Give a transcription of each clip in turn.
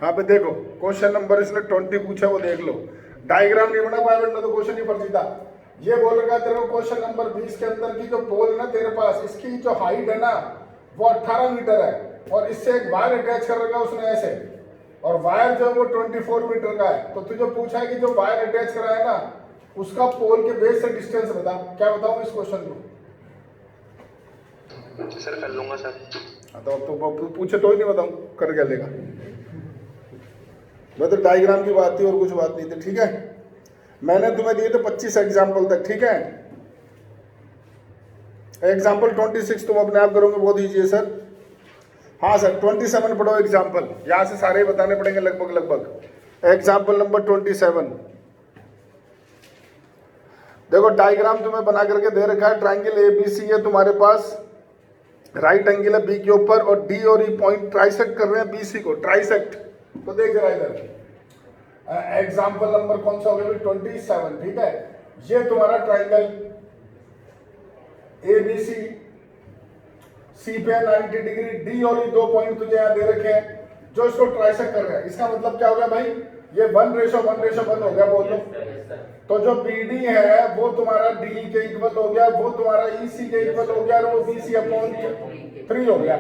हाँ पे देखो क्वेश्चन नंबर इसने 20 पूछा, वो देख लो। डायग्राम नहीं बना पाया वरना तो क्वेश्चन ही फट सीधा। ये बोल रहा है तेरे को क्वेश्चन नंबर 20 के अंदर की जो पोल है ना तेरे पास, इसकी जो हाइट है ना वो 18 मीटर है और इससे एक वायर अटैच कर रखा है उसने ऐसे, और वायर जो है वो 24 मीटर का है। तो तुझे पूछा है कि जो वायर अटैच करा है ना उसका पोल के बेस से डिस्टेंस बता। क्या बताऊं इस क्वेश्चन को? सर कर लूंगा सर। हाँ तो अब तो पूछे तो ही नहीं बताऊं, कर क्या लेगा। मैं तो डायग्राम की बात थी और कुछ बात नहीं थी, ठीक है। मैंने तुम्हें दिए थे 25 एग्जाम्पल तक, ठीक है। एग्जाम्पल 26 तुम अपने आप करोगे, बहुत ईजी है सर। हाँ सर 27 पढ़ो एग्जाम्पल, यहाँ से सारे ही बताने पड़ेंगे लगभग लगभग। एग्जाम्पल नंबर 27 देखो, डायग्राम तुम्हें बना करके दे रखा है। ट्राइंगल ABC है तुम्हारे पास, राइट एंगल है B के ऊपर और D और E पॉइंट ट्राइसेक्ट कर रहे हैं BC को, ट्राइसेक्ट। तो देख रहा है इधर एग्जाम्पल नंबर कौन सा हो गया? 27, ठीक है। ये तुम्हारा ट्राइंगल ABC, C पे 90 डिग्री, D और E 2 पॉइंट तुझे यहाँ दे रखे हैं जो इसको ट्राइसेक्ट कर रहे हैं। इसका मतलब क्या हो गया भाई? ये 1:1:1 हो गया, बोल लो। तो जो BD है वो तुम्हारा DE के इक्वल हो गया, वो तुम्हारा EC के इक्वल हो गया और वो BC/3 हो गया।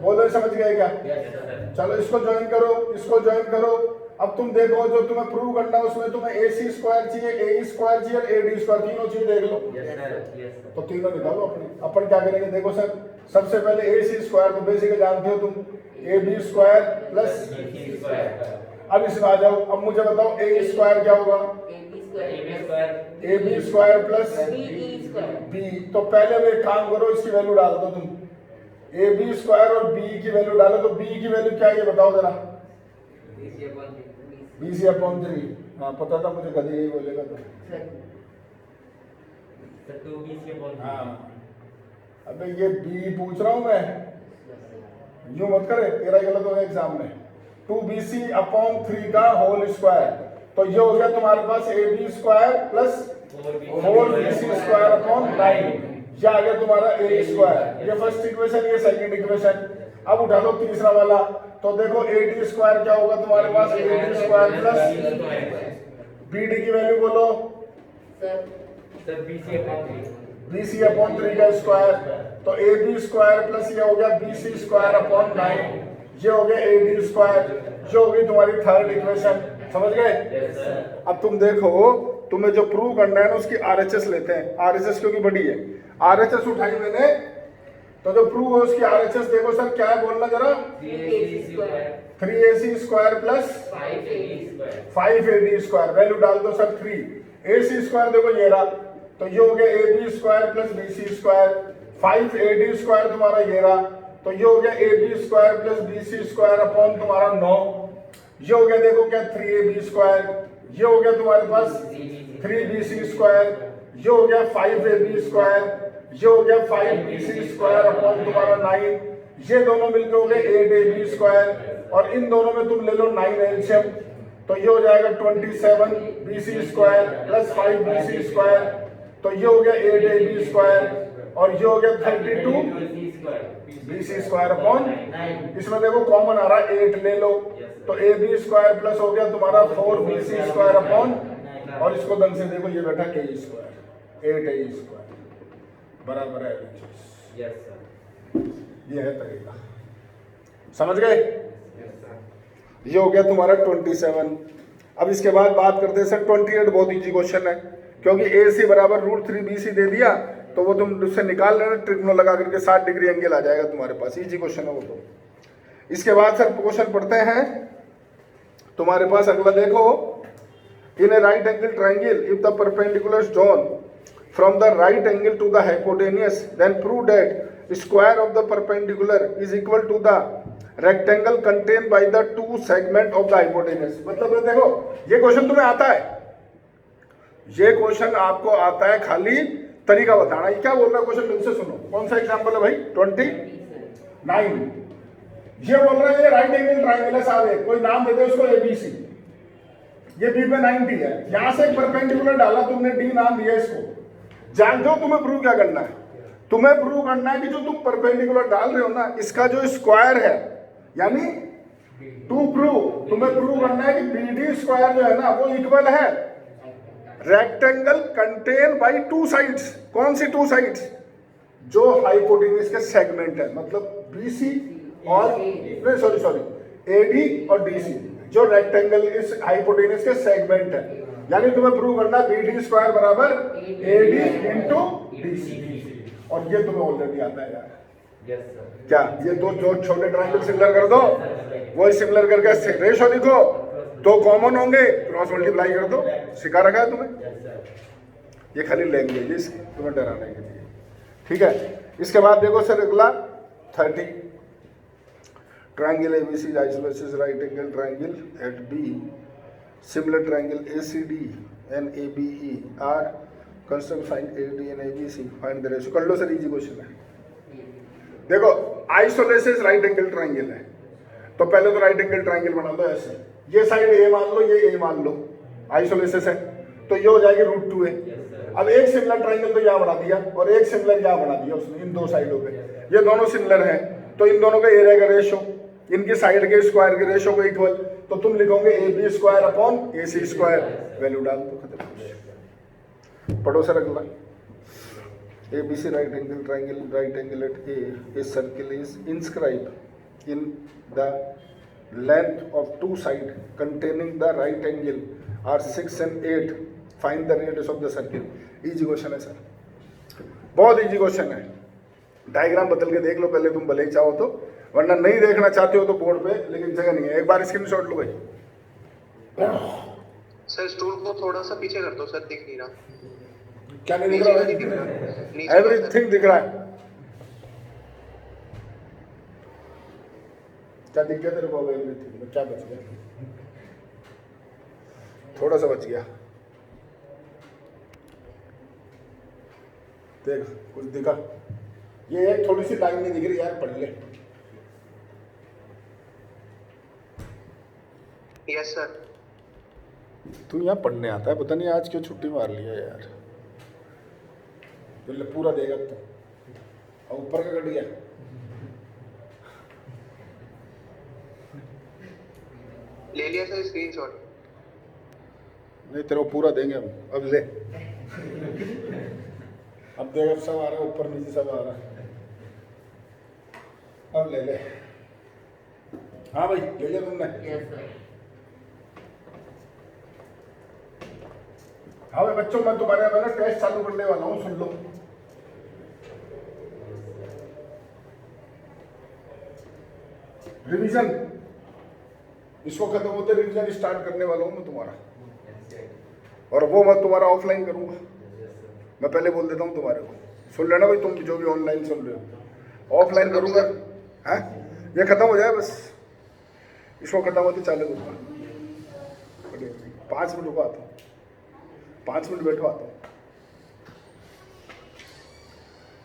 बोलो समझ गए क्या? चलो इसको ज्वाइन करो, इसको ज्वाइन करो। अब तुम देखो जो तुम्हें प्रूव करना है उसमें तुम्हें AC स्क्वायर चाहिए, AE स्क्वायर चाहिए और AD स्क्वायर, तीनों चीज देख लो। तो तीनों निकालो अपने। अपन क्या करेंगे देखो सर, सबसे पहले AC स्क्वायर तो बेसिक जानते हो तुम, AB स्क्वायर प्लस। अब इसमें आ जाओ, अब मुझे बताओ AE स्क्वायर क्या होगा? AB square plus B। तो पहले वो एक काम करो, इसकी वैल्यू डाल दो तुम। AB स्क्वायर और B की वैल्यू डालो, तो B की वैल्यू क्या है ये बताओ जरा। BC/3। हाँ पता था मुझे, कभी यही बोलेगा तो। हाँ अबे ये B पूछ रहा हूँ मैं, यूं मत करे, तेरा गलत हो गया एग्जाम में। 2BC/3 का होल स्क्वायर, तो ये हो गया तुम्हारे पास AB square plus 4BC square upon 9। ये आ गया तुम्हारा A स्क्वायर। ये फर्स्ट इक्वेशन, ये सेकंड इक्वेशन। अब उठा लो तीसरा वाला, तो देखो AD स्क्वायर क्या होगा तुम्हारे पास? AD स्क्वायर प्लस BD की वैल्यू बोलो। BC/3 का स्क्वायर, तो AB स्क्वायर प्लस ये हो गया BC स्क्वायर अपॉन 9। ये हो गया AD स्क्वायर, जो होगी तुम्हारी थर्ड इक्वेशन। समझ गए? अब तुम देखो, तुम्हें जो प्रूव करना है ना उसकी RHS लेते हैं। RHS क्योंकि बड़ी है, RHS उठाई मैंने, तो जो प्रूव है उसकी RHS देखो सर क्या है, बोलना जरा। 3AC square plus 5AD square, value डाल दो सर 3। AC स्क्वायर देखो ये रहा, तो ये हो गया AB square plus BC square. 5AD square तुम्हारा ये रहा, तो ये हो गया AB square plus BC square upon तुम्हारा 9। ये हो गया देखो क्या 3AB स्क्वायर। ये हो गया तुम्हारे पास 3BC स्क्वायर। ये हो गया 5AB स्क्वायर। ये हो गया 5BC स्क्वायर अपॉन तुम्हारा 9। ये दोनों मिलकर हो गए 8AB स्क्वायर, और इन दोनों में तुम ले लो 9 एलसीएम, तो ये हो जाएगा 27BC square plus 5BC square. तो ये हो गया 8AB स्क्वायर और ये हो गया 32BC स्क्वायर अपॉन। इसमें देखो कॉमन आ रहा है 8 ले लो, तो AB स्क्वायर प्लस हो गया तुम्हारा 4BC स्क्वायर अपॉन, और इसको ढंग से देखो ये बैठा AE स्क्वायर, 8AE स्क्वायर बराबर है LHS। यस सर, ये है तरीका। समझ गए? ये हो गया तुम्हारा 27। अब इसके बाद बात करते हैं सर 28। बहुत इजी क्वेश्चन है, क्योंकि AC बराबर √3BC दे दिया, तो वो तुम उससे निकाल लेना, ट्रिग्नो लगा करके 60 डिग्री एंगल आ जाएगा तुम्हारे पास। इजी क्वेश्चन है वो तो। इसके बाद सर क्वेश्चन पढ़ते हैं तुम्हारे पास अगला, देखो। In a right angle triangle if the perpendicular drawn from the right angle to the hypotenuse, then prove that square of the perpendicular is equal to the rectangle contain by the 2 segment of the hypotenuse. मतलब ये देखो, ये question तुम्हें आता है, ये question आपको आता है, खाली तरीका बताना। ये क्या बोल रहा है क्वेश्चन, फिर से सुनो। कौन सा एग्जांपल है भाई? 29। ये बोल रहा है ये राइट एंगल ट्राइंगल है साहब, कोई नाम दे दो इसको ABC। ये B पे 90 है, यहां से एक परपेंडिकुलर डाला तुमने, D नाम दिया इसको। जानते हो तुम्हें प्रूव क्या करना है? तुम्हें प्रूव करना है कि जो तुम परपेंडिकुलर डाल रहे हो ना, इसका जो स्क्वायर है, यानी टू प्रूव तुम्हें प्रूव करना है कि BD स्क्वायर जो है ना वो इक्वल है rectangle contain by two sides. कौन सी टू साइड्स? जो हाइपोटेन्यूज के सेगमेंट है, मतलब BC और नहीं सॉरी AD और DC, जो रेक्टेंगल इस हाइपोटेन्यूज के सेगमेंट है। यानी तुम्हें प्रूव करना BD स्क्वायर बराबर AD इंटू DC, और ये तुम्हें ऑलरेडी आता है यार। क्या ये दो जो छोटे ट्रायंगल सिमिलर कर दो, वही सिमिलर करके रेशो लिखो, दो कॉमन होंगे, क्रॉस मल्टीप्लाई कर दो, सिखा रखा है तुम्हें। ये खाली लैंग्वेज इसकी तुम्हें डराने के लिए, ठीक है। इसके बाद देखो सर अगला 30 triangle ABC isosceles right angle triangle at B similar triangle ACD and ABE are construct find AD and ABC find the ratio. कर लो सर, इजी क्वेश्चन है। देखो आइसोलेसिस राइट एंगल ट्रायंगल है, तो पहले तो राइट एंगल ट्रायंगल बना लो ऐसे, ये साइड A मान लो, ये A मान लो, आइसोलेसिस है तो ये हो जाएगी √2A। अब एक सिमिलर ट्रायंगल तो यहाँ बना दिया और एक सिमिलर यहाँ बना दिया उसने इन दो साइडों पे, ये दोनों सिमिलर हैं तो इन दोनों का एरिया का रेशो, इनकी साइड के स्क्वायर के रेशो को इक्वल, तो तुम लिखोगे AB square upon AC square, value डाल दो, खत्म। पढ़ो सर अगला। ABC right angle at A, a circle is inscribed in the length of two sides containing the right angle are 6 and 8. Find the radius of the circle. Easy question है sir, बहुत easy question है। Diagram बदल के देख लो पहले तुम, भले ही चाहो तो, वरना नहीं देखना चाहते हो तो बोर्ड पे, लेकिन जगह नहीं है। एक बार स्क्रीनशॉट लो भाई। सर स्टूल को थोड़ा सा पीछे कर दो सर, दिख नहीं रहा। क्या नहीं दिख रहा? एवरीथिंग दिख रहा है। क्या दिख गया तेरे को? एवरीथिंग में क्या बच गया? थोड़ा सा बच गया, देख कुछ दिखा? ये एक थोड़ी सी लाइन नहीं दिख रही यार, पढ़ ले। Yes sir. तू यहाँ पढ़ने आता है, पता नहीं आज क्यों छुट्टी मार लिया यार। तो पूरा देगा तो, और ऊपर का कट गया। ले लिया सर स्क्रीनशॉट। नहीं तेरे को पूरा देंगे हम, अब ले। अब देख, अब सब आ रहा है, ऊपर नीचे सब आ रहा है। अब ले ले। हाँ भाई ले लिया तुमने? हाँ भाई बच्चों, मैं तुम्हारे ना टेस्ट चालू करने वाला हूँ, सुन लो। रिवीजन, इसको खत्म होते रिवीजन स्टार्ट करने वाला हूँ मैं तुम्हारा, और वो मैं तुम्हारा ऑफलाइन करूँगा। मैं पहले बोल देता हूँ तुम्हारे को, सुन लेना भाई, तुम जो भी ऑनलाइन सुन रहे हो, ऑफलाइन करूँगा। हाँ ये खत्म हो जाए बस, इसको खत्म होते चालू करूँगा। 5 मिनट रुको, आता हूँ, 5 मिनट बैठो, आता हूँ।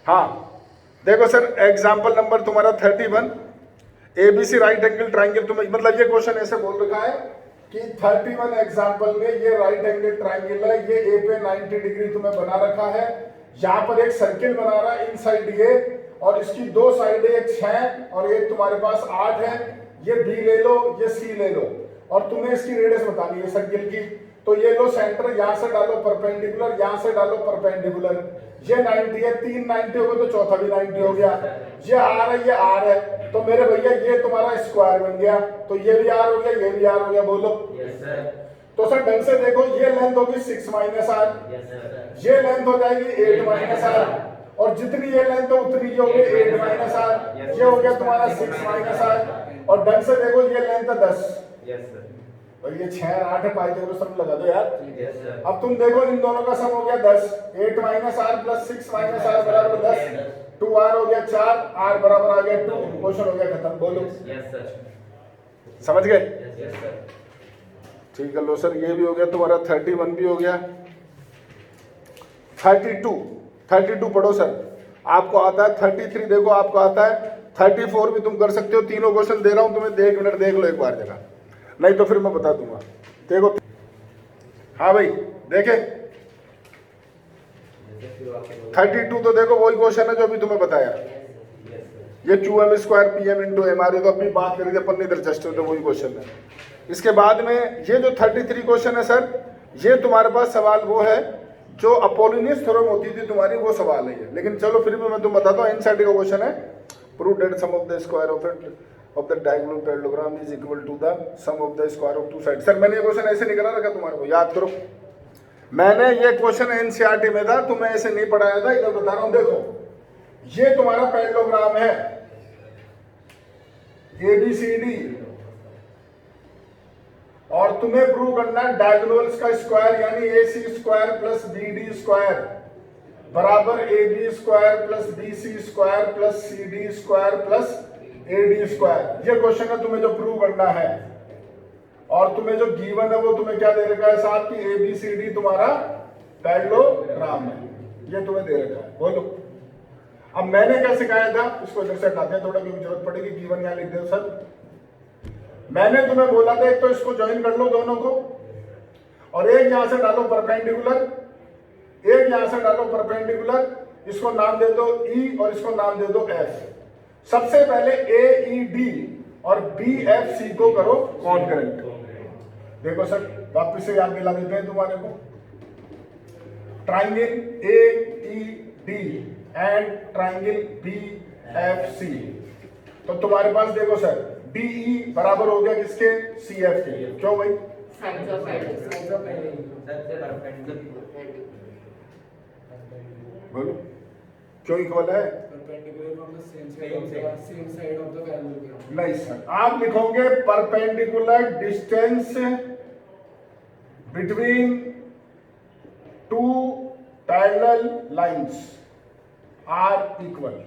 हाँ देखो सर, एग्जाम्पल नंबर तुम्हारा 31, ABC राइट एंगल ट्राइंगल। तुम्हें मतलब ये क्वेश्चन ऐसे बोल रखा है कि 31 एग्जाम्पल में ये राइट एंगल ट्राइंगल है, ये A पे 90 डिग्री तुम्हें बना रखा है। यहाँ पर एक सर्किल बना रहा है इन साइड ये, और इसकी दो साइड एक 6 और एक तुम्हारे पास 8 है। ये B ले लो, ये C ले लो, और तुम्हें इसकी रेडियस बतानी है सर्किल की। तो ये लो सेंटर, यहाँ से डालो परपेंडिकुलर, यहाँ से डालो परपेंडिकुलर। ये 90 है, 3 90 हो गए तो चौथा भी 90 हो गया। ये R है, ये R है, तो मेरे भैया ये तुम्हारा स्क्वायर बन गया, तो ये भी R हो गया, ये भी R हो गया। बोलो यस सर। तो सर ढंग से देखो, ये लेंथ होगी 6 - R, ये लेंथ हो जाएगी 8 - R, और जितनी ये लेंथ हो उतनी ये होगी 8 - R। ये हो गया तुम्हारा 6 - R, और ढंग से देखो ये लेंथ है 10। Yes sir. और ये 6 और 8 है, पाई देखो सम लगा दो यार। Yes sir. अब तुम देखो इन दोनों का सम हो गया 10, 8 - R प्लस 6 - R बराबर 10, 2R हो गया 4, R बराबर आ गया 2। क्वेश्चन हो गया खत्म। बोलो यस सर। समझ गए? Yes sir. ठीक है लो सर, ये भी हो गया तुम्हारा, 31 भी हो गया। 32 पढ़ो सर, आपको आता है। 33 देखो आपको आता है। 34 भी तुम कर सकते हो। तीनों क्वेश्चन दे रहा हूं तुम्हें, 1 मिनट देख लो एक बार जगह, नहीं तो फिर मैं बता दूंगा। देखो हाँ भाई देखे, 32 तो देखो वही क्वेश्चन है जो अभी तुम्हें बताया। ये QM² PM × MR, तो अपनी बात करी थी अपन, इधर जस्ट तो वही क्वेश्चन है। इसके बाद में ये जो 33 क्वेश्चन है सर, ये तुम्हारे पास सवाल वो है जो अपोलिनियस थ्योरम होती थी तुम्हारी, वो सवाल है ये। लेकिन चलो फिर भी मैं तुम्हें बताता हूँ। एनसीईआरटी का क्वेश्चन है, prove that sum of the square of the diagonal parallelogram is equal to the sum of the square of two side. Sir मैंने ये क्वेश्चन ऐसे नहीं करा रखा तुम्हारे को, याद करो। मैंने ये क्वेश्चन एनसीईआरटी में था, तुम्हें ऐसे नहीं पढ़ाया था, इधर बता रहा हूँ। देखो ये तुम्हारा पैरेललोग्राम है ABCD, और तुम्हें प्रूव करना है डायगोनल्स का स्क्वायर यानी AC square plus BD square बराबर AB square plus BC square plus CD square plus AD square. ये क्वेश्चन है तुम्हें जो प्रूव करना है। और तुम्हें जो गिवन है वो तुम्हें क्या दे रखा है साहब कि ABCD तुम्हारा पैरेललोग्राम है, ये तुम्हें दे रखा है। बोलो अब मैंने क्या सिखाया था, इसको इधर से हटाते हैं थोड़ा क्योंकि जरूरत पड़ेगी। गिवन यहाँ लिख दो सर। मैंने तुम्हें बोला था एक तो इसको ज्वाइन कर लो दोनों को, और एक यहां से डालो परपेंडिकुलर, एक यहां से डालो परपेंडिकुलर, इसको नाम दे दो E और इसको नाम दे दो F। सबसे पहले AED और BFC को करो कॉन्करेंट। देखो सर वापस से याद दिला देते हैं तुम्हारे को। Triangle AED and triangle BFC, तो तुम्हारे पास देखो सर DE बराबर हो गया किसके, CF के। क्यों भाई, बोलो क्यों इक्वल है? नहीं सर, आप लिखोगे perpendicular distance between two parallel lines are equal.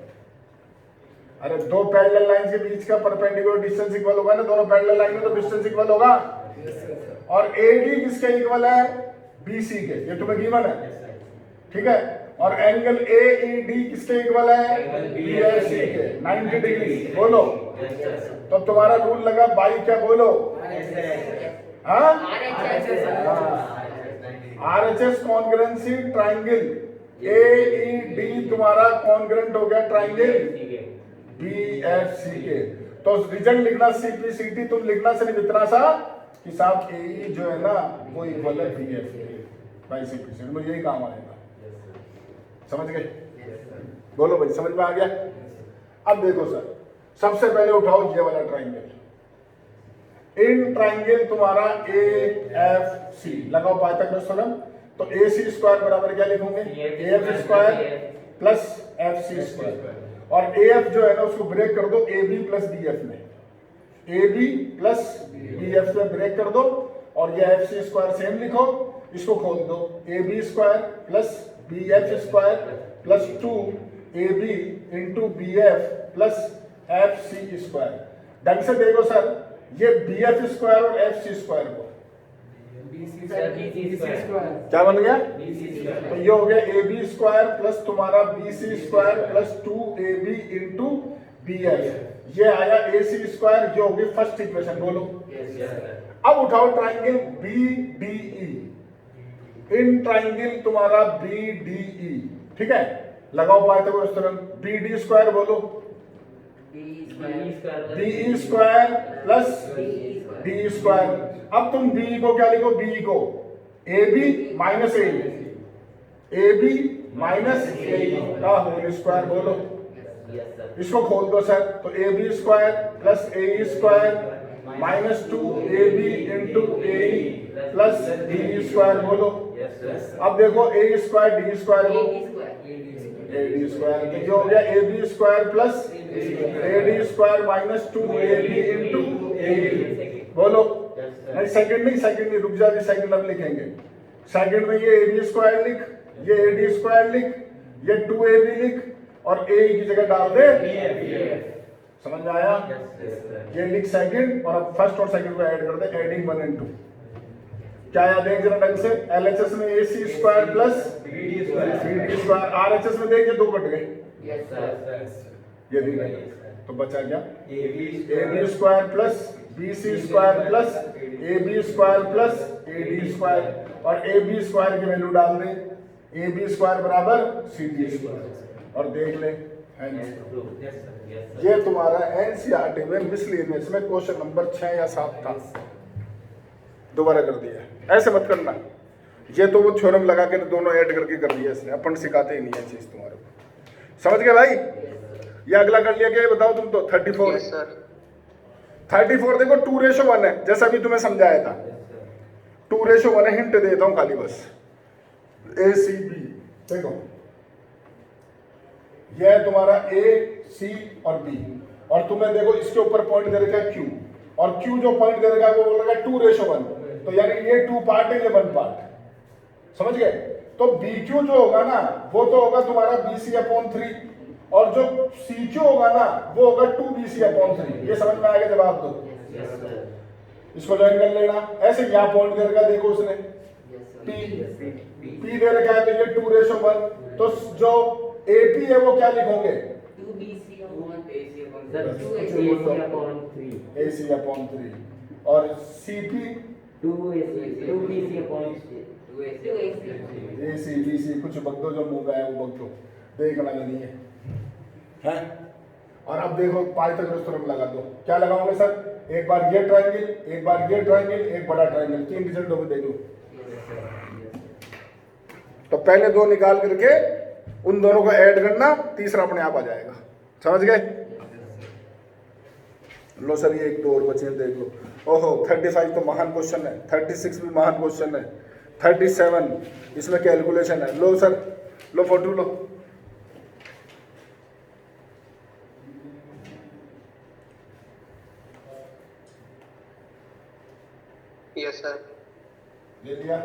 अरे दो पैरेलल लाइंस के बीच का परपेंडिकुलर डिस्टेंस इक्वल होगा ना, दोनों पैरेलल लाइन में तो डिस्टेंस इक्वल होगा। और AD किसके इक्वल है, BC के, ये तुम्हें गिवन है, ठीक है। और एंगल AED किसके इक्वल है, BFC के 90 डिग्री। बोलो तो तुम्हारा रूल लगा बाई क्या, बोलो हाँ RHS कॉन्ग्रुएंसी ट्राइंगल AED तुम्हारा कॉन्ग्रुएंट हो गया ट्राइंगल BFC के। तो रिजल्ट लिखना CPCT, तुम लिखना सिर्फ इतना सा कि साहब AE जो है ना वो इक्वल है BFC बाई CPCT, मुझे यही काम आएगा। समझ गए? बोलो भाई समझ में आ गया? अब देखो सर, सबसे पहले उठाओ ये वाला ट्राइंगल। इन ट्राइंगल तुम्हारा AFC लगाओ पाइथागोरस थ्योरम। तो AC स्क्वायर बराबर क्या लिखोगे, AF square plus FC square. और AF जो है ना उसको ब्रेक कर दो AB प्लस BF में, AB प्लस BF में ब्रेक कर दो। और ये FC स्क्वायर सेम लिखो, इसको खोल दो AB square plus BF square plus 2AB into BF plus FC square. ढंग से देखो सर, ये BF स्क्वायर और FC स्क्वायर को क्या बन गया, तो ये हो गया AB स्क्वायर प्लस तुम्हारा BC square plus 2AB into BF। ये आया AC स्क्वायर, ये हो गई फर्स्ट इक्वेशन। बोलो अब उठाओ ट्राइंगल BDE। इन ट्राइंगल तुम्हारा BDE, ठीक है, लगाओ पाइथागोरस थ्योरम। BD स्क्वायर बोलो, BE square plus DE square. अब तुम BE को क्या लिखो, BE को AB minus AB minus AE का होल स्क्वायर। बोलो इसको खोल दो सर, तो AB square plus AE square minus 2AB into AE plus DE square. बोलो अब देखो A स्क्वायर D स्क्वायर को AD स्क्वायर, तो ये हो गया AB square plus AD square minus 2AB into AE। बोलो नहीं सेकंड नहीं, रुक जा, सेकंड अब लिखेंगे। सेकंड में ये AB स्क्वायर लिख, ये AD स्क्वायर लिख, ये 2AB लिख, और AE की जगह डाल दे BF। समझ में आया? ये लिख सेकंड, और अब फर्स्ट और सेकंड को ऐड कर दे, एडिंग 1 and 2। क्या याद है जरा ढंग से, LHS में AC square plus BD square, RHS में देखिए 2 कट गए, ये भी नहीं, तो बचा क्या, AB square plus BC square plus AB square plus AD square, और AB स्क्वायर की वैल्यू डाल दें, AB स्क्वायर बराबर CD स्क्वायर, और देख ले ये तुम्हारा एनसीईआरटी में मिसलेनियस में क्वेश्चन नंबर 6 या 7 था। दोबारा कर दिया। ऐसे मत करना, ये तो वो थ्योरम लगा के दोनों ऐड करके कर दिया इसने, अपन सिखाते ही नहीं है चीज तुम्हारे को। समझ गए भाई? ये अगला कर लिया क्या, ये बताओ तुम तो 34। Yes sir. 34 देखो 2:1 है, जैसा अभी तुम्हें समझाया था 2:1 है। हिंट देता हूं खाली बस, ए सी बी। देखो यह है तुम्हारा ए सी और बी, और तुम्हें देखो इसके ऊपर पॉइंट दे रखा है क्यू, और क्यू जो पॉइंट दे रखा है वो बोल रहा है 2:1, तो यानी ये 2 पार्ट है, ये 1 पार्ट। समझ गए? तो बी क्यू जो होगा ना वो तो होगा तुम्हारा BC/3, और जो सी क्यू होगा ना वो होगा 2BC/3। ये समझ में आएगा? जवाब दो। इसको ज्वाइन कर लेना। ऐसे यहाँ पॉइंट दे रखा है, देखो उसने पी दे रखा है, तो ये 2:1। तो जो एपी है वो क्या लिखोगे? AC/3, और सीपी AC BC कुछ बगदो, जो मुंह गया वो बगदो, देखना नहीं है, हैं? और अब देखो पाइथागोरस थ्योरम लगा दो। क्या लगाओगे सर? एक बार ये ट्रायंगल, एक बार ये ट्रायंगल, एक बड़ा ट्रायंगल, 3 रिजल्ट होंगे, देख लो। तो पहले 2 निकाल करके उन दोनों को ऐड करना, तीसरा अपने आप आ जाएगा। समझ गए? लो सर ये 1 2 और बचे, देख लो। ओहो 35 तो महान क्वेश्चन है, 36 भी महान क्वेश्चन है, 37 इसमें कैलकुलेशन है। लो सर, लो फोटो लो। Yes sir. ले लिया?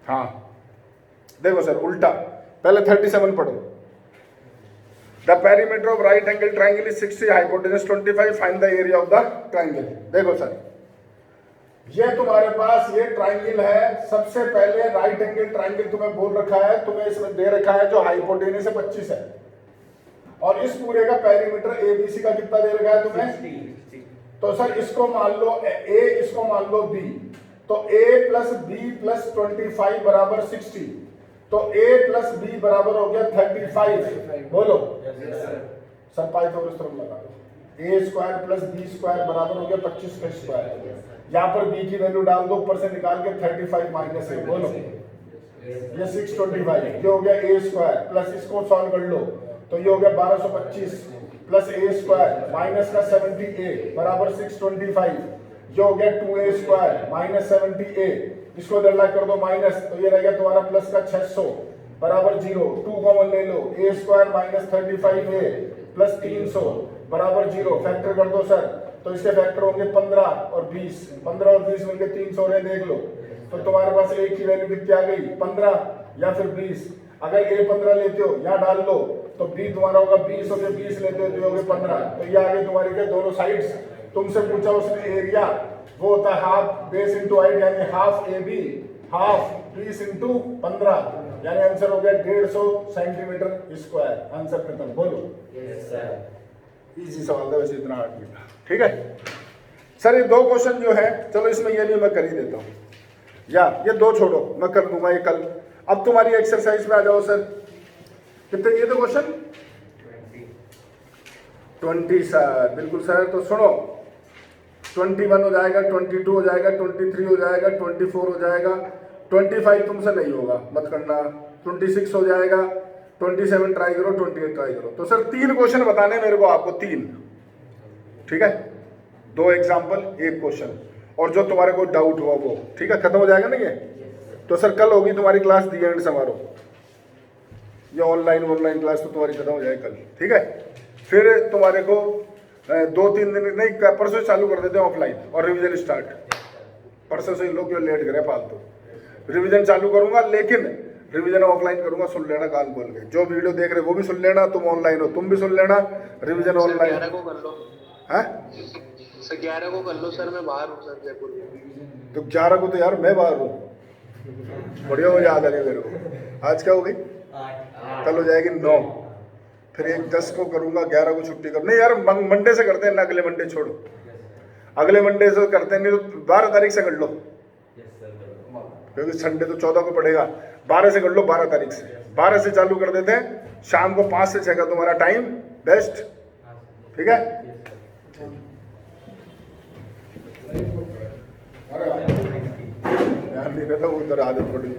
हाँ देखो सर, उल्टा पहले 37 पढ़ो। The perimeter of right angle triangle is 60, hypotenuse 25, find the area of the triangle. देखो सर, ये तुम्हारे पास ये ट्राइंगल है। सबसे पहले राइट एंगल ट्राइंगल तुम्हें बोल रखा है, तुम्हें इसमें दे रखा है जो हाइपोटेनस है 25 है, और इस पूरे का पेरीमीटर एबीसी का कितना दे रखा है तुम्हें? तो सर इसको मान लो ए, इसको मान लो बी, तो a प्लस बी प्लस 25 बराबर 60, तो a प्लस बी बराबर हो गया 35। बोलो सर पाइथागोरस थ्योरम लगा दो। a² प्लस b² बराबर हो गया 25 का स्क्वायर। यहाँ पर b की वैल्यू डाल दो, ऊपर से निकाल के 35 माइनस है। बोलो ये 625, ये हो गया a² प्लस इसको सॉल्व कर लो, तो ये हो गया 1225 प्लस a² माइनस का 78 बराबर 625, जो हो गया 2a² माइनस 70a, इसको दरला कर दो माइनस, तो ये रह गया तुम्हारा प्लस का 600 बराबर 0, 2 कॉमन ले लो, a² माइनस 35a प्लस 300 बराबर 0, फैक्टर कर दो सर, तो इसके फैक्टर होंगे 15 और 20, 15 और 20 मिलके 300 रहे, देख लो। तो तुम्हारे पास a की वैल्यू कितनी आ गई? 15 या फिर 20। अगर a 15 लेते हो यहाँ डाल लो, तो b तुम्हारा होगा 20, और 20 लेते हो तो होगा 15, तो ये आगे तुम्हारी क्या दोनों साइड्स। तुमसे पूछा उसने एरिया, वो होता है हाफ बेस इंटू हाइट, यानी half A B half 20 into 15, यानी आंसर हो गया 150 सेंटीमीटर स्क्वायर। आंसर खत्म। बोलो इजी सवाल था वैसे, इतना हार्ड नहीं था। ठीक है सर, ये 2 क्वेश्चन जो है, चलो इसमें ये भी मैं कर ही देता हूँ, या ये 2 छोड़ो, मैं कर दूंगा ये कल। अब तुम्हारी एक्सरसाइज में आ जाओ सर। कितने ये 2 क्वेश्चन? 20 सर, बिल्कुल सर। तो सुनो, 21 हो जाएगा, 22 हो जाएगा, 23 हो जाएगा, 24 हो जाएगा, 25 तुमसे नहीं होगा, मत करना, 26 हो जाएगा, 27 ट्राई करो, 28 ट्राई करो। तो सर 3 क्वेश्चन बताने मेरे को, आपको 3। ठीक है, 2 एग्जाम्पल 1 क्वेश्चन, और जो तुम्हारे को डाउट हुआ वो। ठीक है, खत्म हो जाएगा ना ये। तो सर कल होगी तुम्हारी क्लास दी एंड समारोह, ये ऑनलाइन क्लास तो तुम्हारी खत्म हो जाएगी कल। ठीक है, फिर तुम्हारे को 2-3 दिन नहीं, परसों से चालू कर देते हैं ऑफलाइन, और रिवीजन स्टार्ट परसों से। लोग क्यों लेट करे फालतू, रिवीजन चालू करूंगा, लेकिन रिवीजन ऑफलाइन करूंगा। सुन लेना कान खोल के, जो वीडियो देख रहे वो भी सुन लेना, तुम ऑनलाइन हो तुम भी सुन लेना, रिवीजन ऑनलाइन। 11 को कर लो। हैं सर 11 को कर लो सर, मैं बाहर हूँ सर जयपुर में। तो 11 को तो यार मैं बाहर हूँ, बढ़िया हो, याद आ गया मेरे को। आज क्या हो गई? कल हो जाएगी 9, फिर एक 10 को करूंगा, 11 को छुट्टी करूँ। नहीं यार मंडे से करते हैं ना, अगले मंडे छोड़ो, अगले मंडे से करते हैं, नहीं तो 12 तारीख से कर लो, क्योंकि संडे तो 14 को पड़ेगा। 12 से कर लो, 12 तारीख से, 12 से चालू कर देते हैं। शाम को 5 से 6 का तुम्हारा टाइम बेस्ट, ठीक है। ध्यान नहीं रहता, वो उधर आदत पड़ी।